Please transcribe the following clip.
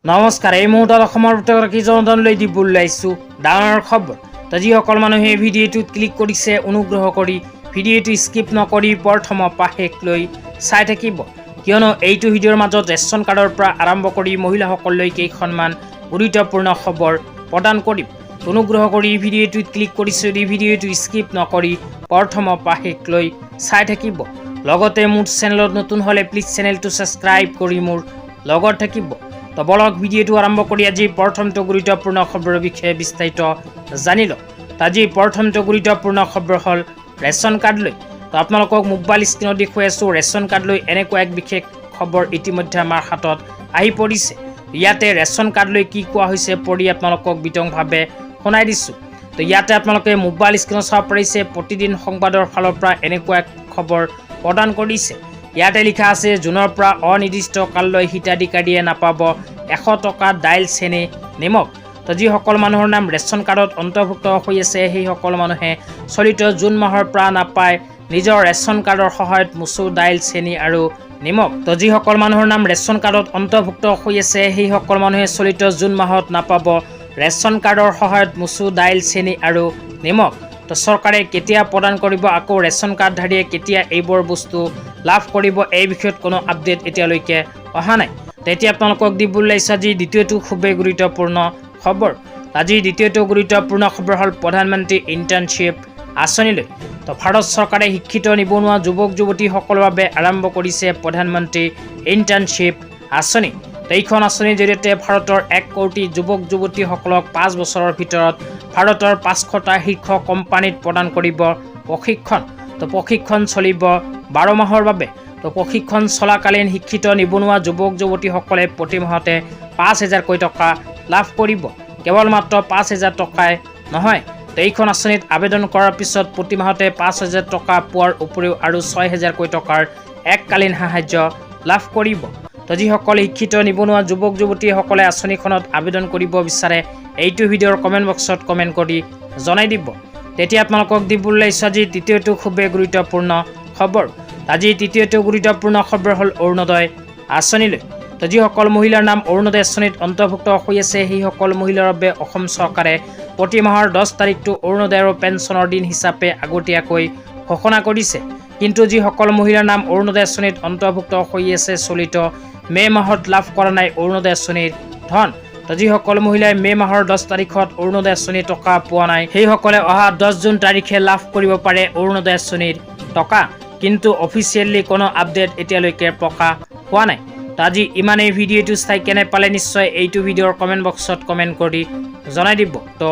নমস্কাৰ। এই মুহূৰ্তত অসমৰ প্ৰতিগৰাকী জনতালৈ দিব ওলাইছোঁ ডাঙৰ খবৰ। তো যিসকল মানুহে ভিডিঅ'টোত ক্লিক কৰিছে অনুগ্ৰহ কৰি ভিডিঅ'টো স্কিপ নকৰি প্ৰথমৰ পৰা শেষলৈ চাই থাকিব, কিয়নো এইটো ভিডিঅ'ৰ মাজত ৰেচন কাৰ্ডৰ পৰা আৰম্ভ কৰি মহিলাসকললৈ কেইখনমান গুৰুত্বপূৰ্ণ খবৰ প্ৰদান কৰিম। অনুগ্ৰহ কৰি ভিডিঅ'টোত ক্লিক কৰিছে যদি ভিডিঅ'টো স্কিপ নকৰি প্ৰথমৰ পৰা শেষলৈ চাই থাকিব। লগতে মোৰ চেনেলত নতুন হ'লে প্লিজ চেনেলটো ছাবস্ক্ৰাইব কৰি মোৰ লগত থাকিব। তো বলক ভিডিঅ'টো আৰম্ভ কৰি আজি প্ৰথমটো গুৰুত্বপূৰ্ণ খবৰৰ বিষয়ে বিস্তাৰিত জানি লওঁ। আজি প্ৰথমটো গুৰুত্বপূৰ্ণ খবৰ হ'ল ৰেচন কাৰ্ড লৈ। তো আপোনালোকক মোবাইল স্ক্ৰীণত দেখুৱাই আছোঁ ৰেচন কাৰ্ড লৈ এনেকুৱা এক বিশেষ খবৰ ইতিমধ্যে আমাৰ হাতত আহি পৰিছে। ইয়াতে ৰেচন কাৰ্ড লৈ কি কোৱা হৈছে পঢ়ি আপোনালোকক বিতংভাৱে শুনাই দিছোঁ। তো ইয়াতে আপোনালোকে মোবাইল স্ক্ৰীণত চাব পাৰিছে প্ৰতিদিন সংবাদৰ ফালৰ পৰা এনেকুৱা এক খবৰ প্ৰদান কৰিছে। ইয়াতে লিখা আছে জুনৰ পৰা অনিৰ্দিষ্ট কাললৈ হিতাধিকাৰীয়ে নাপাব 100 টকা দাইল চেনি নিমখ। তো যিসকল মানুহৰ নাম ৰেচন কাৰ্ডত অন্তৰ্ভুক্ত হৈ আছে সেইসকল মানুহে চলিত জুন মাহৰ পৰা নাপায় নিজৰ ৰেচন কাৰ্ডৰ সহায়ত মচুৰ দাইল চেনি আৰু নিমখ। তো যিসকল মানুহৰ নাম ৰেচন কাৰ্ডত অন্তৰ্ভুক্ত হৈ আছে সেইসকল মানুহে চলিত জুন মাহত নাপাব ৰেচন কাৰ্ডৰ সহায়ত মচুৰ দাইল চেনি আৰু নিমখ। তো চৰকাৰে কেতিয়া প্ৰদান কৰিব, আকৌ ৰেচন কাৰ্ডধাৰীয়ে কেতিয়া এইবোৰ বস্তু লাভ কৰিব, এই বিষয়ত কোনো আপডেট এতিয়ালৈকে অহা নাই। তেতিয়া আপোনালোকক দিব ওলাইছে আজি দ্বিতীয়টো খুবেই গুৰুত্বপূৰ্ণ খবৰ। আজি দ্বিতীয়টো গুৰুত্বপূৰ্ণ খবৰ হ'ল প্ৰধানমন্ত্ৰী ইণ্টাৰ্ণশ্বিপ আঁচনিলৈ। তো ভাৰত চৰকাৰে শিক্ষিত নিবনুৱা যুৱক যুৱতীসকলৰ বাবে আৰম্ভ কৰিছে প্ৰধানমন্ত্ৰী ইণ্টাৰ্ণশ্বিপ আঁচনি। এইখন আঁচনিৰ জৰিয়তে ভাৰতৰ 1 কোটি যুৱক যুৱতীসকলক 5 বছৰৰ ভিতৰত ভাৰতৰ 500টা শীৰ্ষ কোম্পানীত প্ৰদান কৰিব প্ৰশিক্ষণ। তো প্ৰশিক্ষণ চলিব 12 মাহৰ বাবে। তো প্ৰশিক্ষণ চলাকালীন শিক্ষিত নিবনুৱা যুৱক যুৱতীসকলে প্ৰতি মাহতে 5,000কৈ টকা লাভ কৰিব। কেৱল মাত্ৰ 5,000 টকাই নহয়, তো এইখন আঁচনিত আবেদন কৰাৰ পিছত প্ৰতি মাহতে 5,000 টকা পোৱাৰ উপৰিও আৰু 6,000কৈ টকাৰ এককালীন সাহায্য লাভ কৰিব। তো যিসকল শিক্ষিত নিবনুৱা যুৱক যুৱতীসকলে আঁচনিখনত আবেদন কৰিব বিচাৰে এইটো ভিডিঅ'ৰ কমেণ্ট বক্সত কমেণ্ট কৰি জনাই দিব। তেতিয়া আপোনালোকক দিব ওলাইছোঁ আজি তৃতীয়টো খুবেই গুৰুত্বপূৰ্ণ খবৰ। আজি তৃতীয়টো গুৰুত্বপূৰ্ণ খবৰ হ'ল অৰুণোদয় আঁচনিলৈ। তো যিসকল মহিলাৰ নাম অৰুণোদয় আঁচনিত অন্তৰ্ভুক্ত হৈ আছে সেইসকল মহিলাৰ বাবে অসম চৰকাৰে প্ৰতি মাহৰ 10 তাৰিখটো অৰুণোদয় আৰু পেঞ্চনৰ দিন হিচাপে আগতীয়াকৈ ঘোষণা কৰিছে। কিন্তু যিসকল মহিলাৰ নাম অৰুণোদয় আঁচনিত অন্তৰ্ভুক্ত হৈ আছে চলিত মে' মাহত লাভ কৰা নাই অৰুণোদয় আঁচনিৰ ধন। তো যিসকল মহিলাই মে' মাহৰ 10 তাৰিখত অৰুণোদয় আঁচনিৰ টকা পোৱা নাই সেইসকলে অহা 10 জুন তাৰিখে লাভ কৰিব পাৰে অৰুণোদয় আঁচনিৰ টকা। কিন্তু অফিচিয়েলি কোনো আপডেট এতিয়ালৈকে প্ৰকাশ হোৱা নাই। তো আজি ইমানেই। ভিডিঅ'টো চাই কেনে পালে নিশ্চয় এইটো ভিডিঅ'ৰ কমেণ্ট বক্সত কমেণ্ট কৰি জনাই দিব। তো